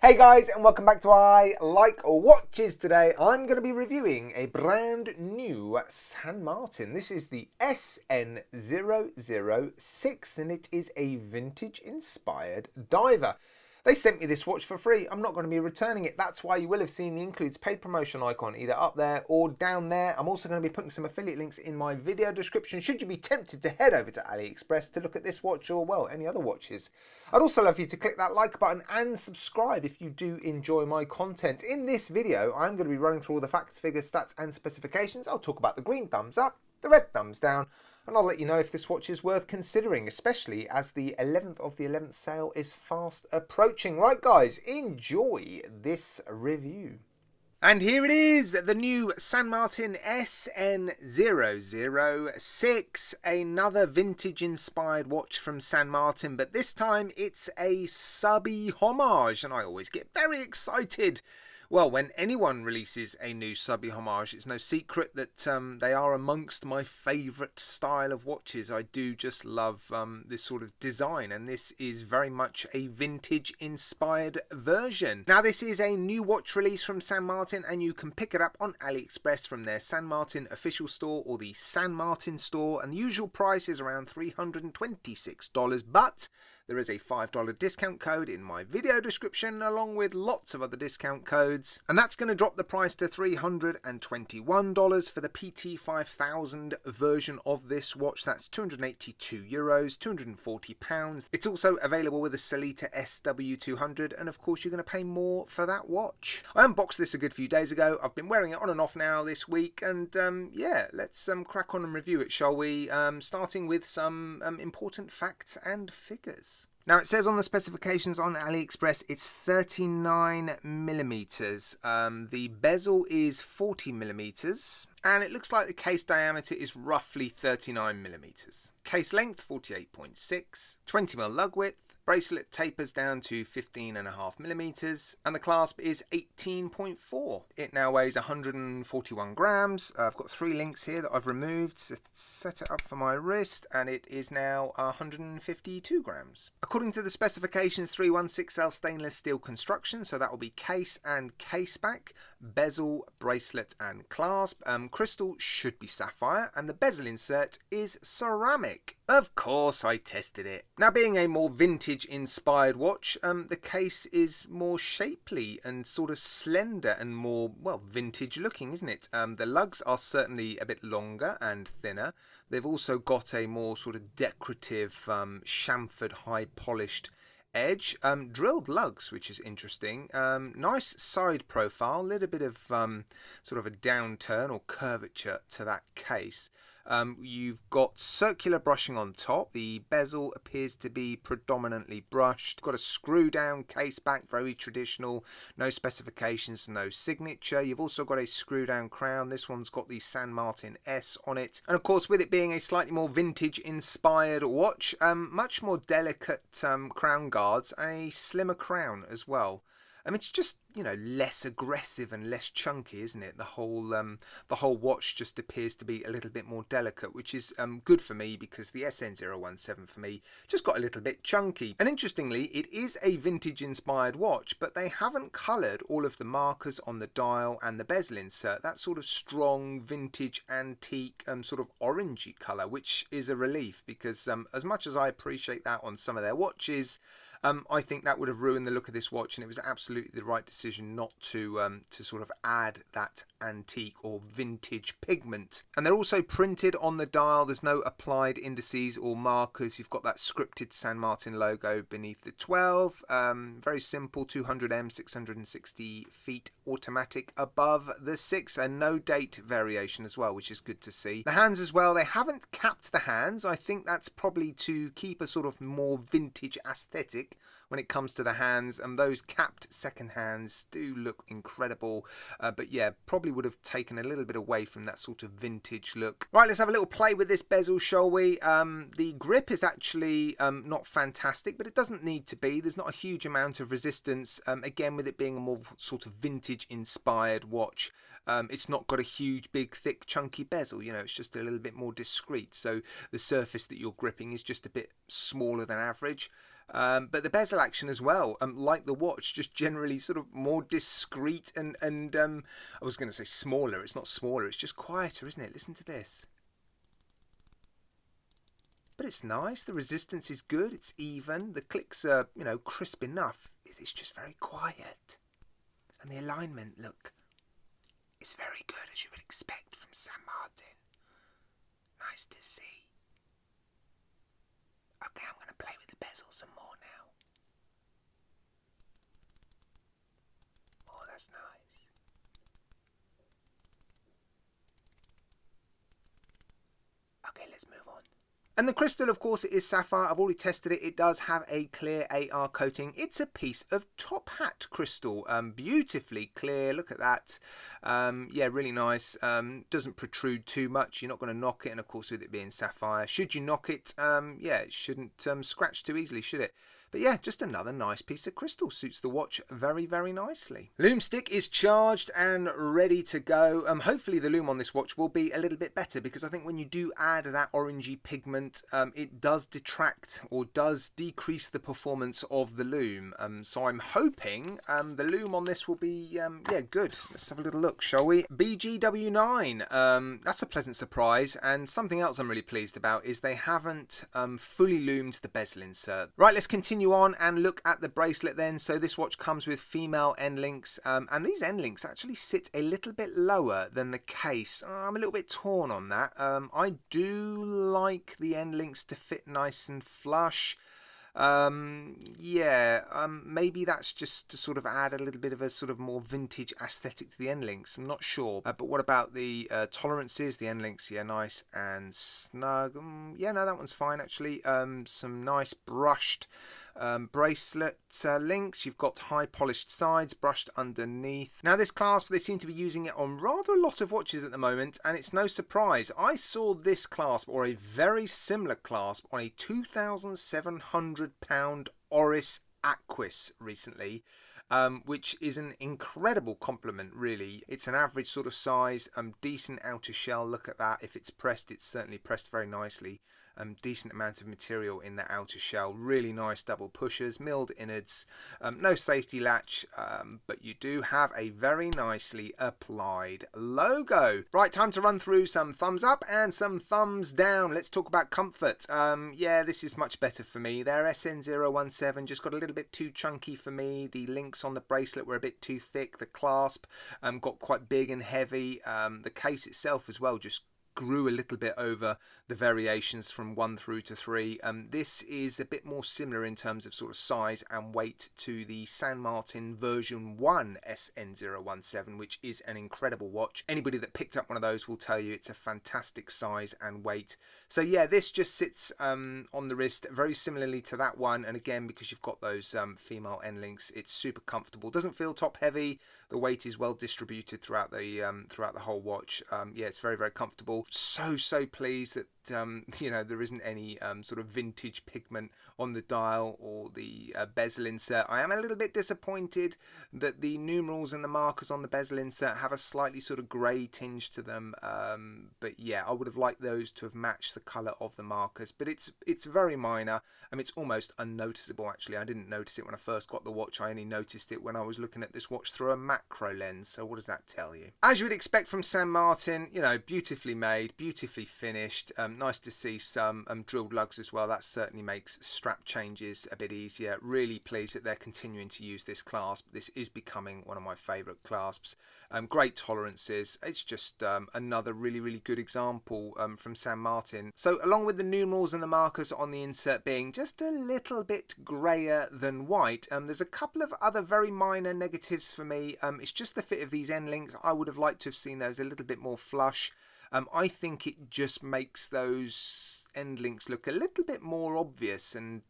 Hey guys, and welcome back to I Like Watches. Today I'm going to be reviewing a brand new San Martin. This is the SN006 and it is a vintage inspired diver. They sent me this watch for free. I'm not going to be returning it. That's why you will have seen the includes paid promotion icon either up there or down there. I'm also going to be putting some affiliate links in my video description should you be tempted to head over to AliExpress to look at this watch or, well, any other watches. I'd also love you to click that like button and subscribe if you do enjoy my content. In this video, I'm going to be running through all the facts, figures, stats and specifications. I'll talk about the green thumbs up, the red thumbs down, and I'll let you know if this watch is worth considering, especially as the 11th of the 11th sale is fast approaching. Right guys, enjoy this review. And here it is, the new San Martin SN006, another vintage inspired watch from San Martin, but this time it's a Subby homage, and I always get very excited. Well, when anyone releases a new Subby homage, it's no secret that they are amongst my favourite style of watches. I do just love this sort of design, and this is very much a vintage inspired version. Now, this is a new watch release from San Martin, and you can pick it up on AliExpress from their San Martin Official Store or the San Martin Store, and the usual price is around $326, but there is a $5 discount code in my video description along with lots of other discount codes, and that's going to drop the price to $321 for the PT5000 version of this watch. That's €282, £240. It's also available with a Sellita SW200, and of course you're going to pay more for that watch. I unboxed this a good few days ago. I've been wearing it on and off now this week, and yeah, let's crack on and review it, shall we? Starting with some important facts and figures. Now, it says on the specifications on AliExpress it's 39mm. The bezel is 40mm, and it looks like the case diameter is roughly 39mm. Case length 48.6, 20mm lug width. Bracelet tapers down to 15.5mm, and the clasp is 18.4. It now weighs 141 grams. I've got 3 links here that I've removed to set it up for my wrist, and it is now 152 grams. According to the specifications, 316L stainless steel construction, so that will be case and case back, bezel, bracelet and clasp. Crystal should be sapphire, and the bezel insert is ceramic. Of course, I tested it. Now, being a more vintage inspired watch, the case is more shapely and sort of slender and more, well, vintage looking, isn't it? The lugs are certainly a bit longer and thinner. They've also got a more sort of decorative, chamfered, high polished edge. Drilled lugs, which is interesting. Nice side profile, a little bit of sort of a downturn or curvature to that case. You've got circular brushing on top. The bezel appears to be predominantly brushed. Got a screw down case back, very traditional. No specifications, no signature. You've also got a screw down crown. This one's got the San Martin S on it. And of course, with it being a slightly more vintage inspired watch, much more delicate crown guards and a slimmer crown as well. It's just, you know, less aggressive and less chunky, isn't it? The whole watch just appears to be a little bit more delicate, which is good for me because the SN017 for me just got a little bit chunky. And interestingly, it is a vintage inspired watch, but they haven't coloured all of the markers on the dial and the bezel insert. That sort of strong vintage antique sort of orangey colour, which is a relief because as much as I appreciate that on some of their watches, I think that would have ruined the look of this watch, and it was absolutely the right decision not to sort of add that antique or vintage pigment. And they're also printed on the dial. There's no applied indices or markers. You've got that scripted San Martin logo beneath the 12. Very simple, 200M, 660 feet automatic above the 6, and no date variation as well, which is good to see. The hands as well, they haven't capped the hands. I think that's probably to keep a sort of more vintage aesthetic when it comes to the hands, and those capped second hands do look incredible, but yeah, probably would have taken a little bit away from that sort of vintage look. Right, let's have a little play with this bezel, shall we? The grip is actually not fantastic, but it doesn't need to be. There's not a huge amount of resistance, again with it being a more sort of vintage inspired watch. It's not got a huge, big, thick, chunky bezel, you know, it's just a little bit more discreet. So the surface that you're gripping is just a bit smaller than average. But the bezel action as well, like the watch, just generally sort of more discreet and I was going to say smaller. It's not smaller, it's just quieter, isn't it? Listen to this. But it's nice. The resistance is good. It's even. The clicks are, crisp enough. It's just very quiet. And the alignment, look, it's very good, as you would expect from San Martin. Nice to see. Okay, I'm going to play with the bezel some more now. Oh, that's nice. Okay, let's move on. And the crystal, of course, it is sapphire. I've already tested it. It does have a clear AR coating. It's a piece of top hat crystal. Beautifully clear. Look at that. Yeah, really nice. Doesn't protrude too much. You're not going to knock it. And, of course, with it being sapphire, should you knock it, yeah, it shouldn't scratch too easily, should it? But yeah, just another nice piece of crystal. Suits the watch very, very nicely. Lume stick is charged and ready to go. Hopefully the lume on this watch will be a little bit better, because I think when you do add that orangey pigment, it does detract or does decrease the performance of the lume. So I'm hoping the lume on this will be, yeah, good. Let's have a little look, shall we? BGW9. That's a pleasant surprise. And something else I'm really pleased about is they haven't fully lumed the bezel insert. Right, let's continue on and look at the bracelet then. So this watch comes with female end links, and these end links actually sit a little bit lower than the case. I'm a little bit torn on that. I do like the end links to fit nice and flush. Yeah, maybe that's just to sort of add a little bit of a sort of more vintage aesthetic to the end links. I'm not sure. But what about the tolerances? The end links, yeah, nice and snug. Yeah, no, that one's fine actually. Some nice brushed bracelet links. You've got high polished sides brushed underneath. Now this clasp, they seem to be using it on rather a lot of watches at the moment, and it's no surprise. I saw this clasp, or a very similar clasp, on a £2,700 Oris Aquis recently, which is an incredible compliment, really. It's an average sort of size, decent outer shell. Look at that. If it's pressed, it's certainly pressed very nicely. Decent amount of material in the outer shell. Really nice double pushers, milled innards, no safety latch, but you do have a very nicely applied logo. Right, time to run through some thumbs up and some thumbs down. Let's talk about comfort. Yeah, this is much better for me. Their SN017 just got a little bit too chunky for me. The links on the bracelet were a bit too thick. The clasp got quite big and heavy. The case itself as well just grew a little bit over the variations from 1 through to 3. This is a bit more similar in terms of sort of size and weight to the San Martin version 1 SN017, which is an incredible watch. Anybody that picked up one of those will tell you it's a fantastic size and weight. So yeah, this just sits on the wrist very similarly to that one, and again, because you've got those female end links, it's super comfortable. Doesn't feel top heavy. The weight is well distributed throughout the whole watch. Yeah, it's very, very comfortable. So pleased that there isn't any sort of vintage pigment on the dial or the bezel insert. I am a little bit disappointed that the numerals and the markers on the bezel insert have a slightly sort of grey tinge to them, but yeah, I would have liked those to have matched the colour of the markers, but it's very minor. It's almost unnoticeable actually. I didn't notice it when I first got the watch. I only noticed it when I was looking at this watch through a macro lens. So what does that tell you? As you would expect from San Martin, beautifully made, beautifully finished. Nice to see some drilled lugs as well. That certainly makes strap changes a bit easier. Really pleased that they're continuing to use this clasp. This is becoming one of my favourite clasps. Great tolerances. It's just another really, really good example from San Martin. So along with the numerals and the markers on the insert being just a little bit greyer than white, there's a couple of other very minor negatives for me. It's just the fit of these end links. I would have liked to have seen those a little bit more flush. I think it just makes those end links look a little bit more obvious and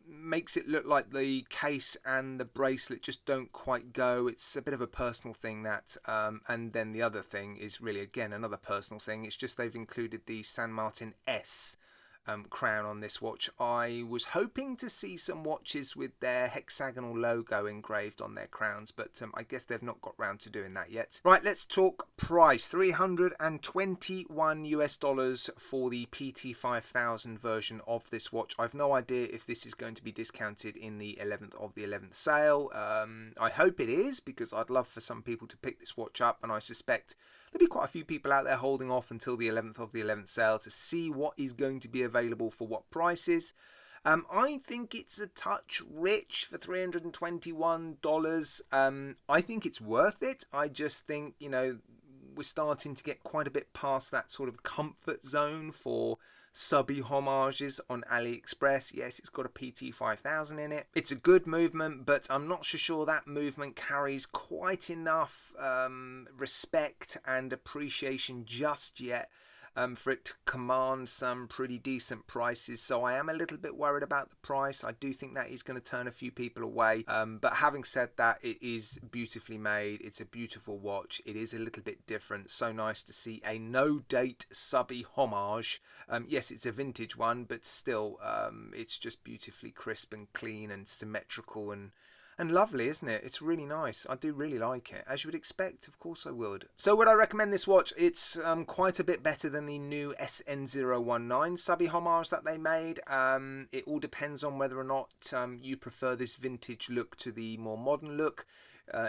makes it look like the case and the bracelet just don't quite go. It's a bit of a personal thing, that. And then the other thing is really, again, another personal thing. It's just they've included the San Martin S crown on this watch. I was hoping to see some watches with their hexagonal logo engraved on their crowns, but I guess they've not got round to doing that yet. Right, let's talk price. $321 for the PT5000 version of this watch. I've no idea if this is going to be discounted in the 11th of the 11th sale. I hope it is, because I'd love for some people to pick this watch up, and I suspect there'll be quite a few people out there holding off until the 11th of the 11th sale to see what is going to be available for what prices. I think it's a touch rich for $321. I think it's worth it. I just think, you know, we're starting to get quite a bit past that sort of comfort zone for Subby homages on AliExpress. Yes, it's got a PT5000 in it. It's a good movement, but I'm not so sure that movement carries quite enough respect and appreciation just yet for it to command some pretty decent prices. So I am a little bit worried about the price. I do think that is going to turn a few people away. But having said that, it is beautifully made. It's a beautiful watch. It is a little bit different. So nice to see a no-date Subby homage. Yes, it's a vintage one, but still, it's just beautifully crisp and clean and symmetrical and lovely, isn't it? It's really nice. I do really like it. As you would expect, of course I would. So would I recommend this watch? It's quite a bit better than the new SN006 Subby homage that they made. It all depends on whether or not you prefer this vintage look to the more modern look.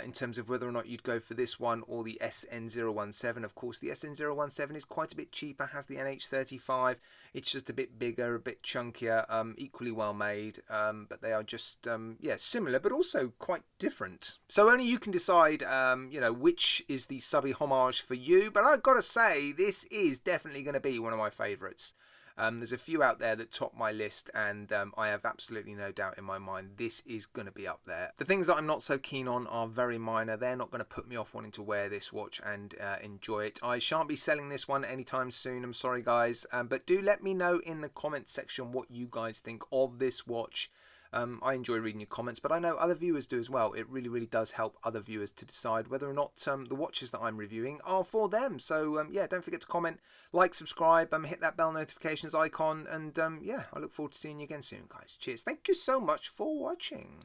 In terms of whether or not you'd go for this one or the SN017. Of course, the SN017 is quite a bit cheaper, has the NH35. It's just a bit bigger, a bit chunkier, equally well made, but they are just, yeah, similar, but also quite different. So only you can decide, you know, which is the Subby homage for you, but I've got to say, this is definitely going to be one of my favourites. There's a few out there that top my list, and I have absolutely no doubt in my mind this is going to be up there. The things that I'm not so keen on are very minor. They're not going to put me off wanting to wear this watch and enjoy it. I shan't be selling this one anytime soon, I'm sorry guys, but do let me know in the comments section what you guys think of this watch. I enjoy reading your comments, but I know other viewers do as well. It really, really does help other viewers to decide whether or not the watches that I'm reviewing are for them. So, yeah, don't forget to comment, like, subscribe, hit that bell notifications icon, and, yeah, I look forward to seeing you again soon, guys. Cheers. Thank you so much for watching.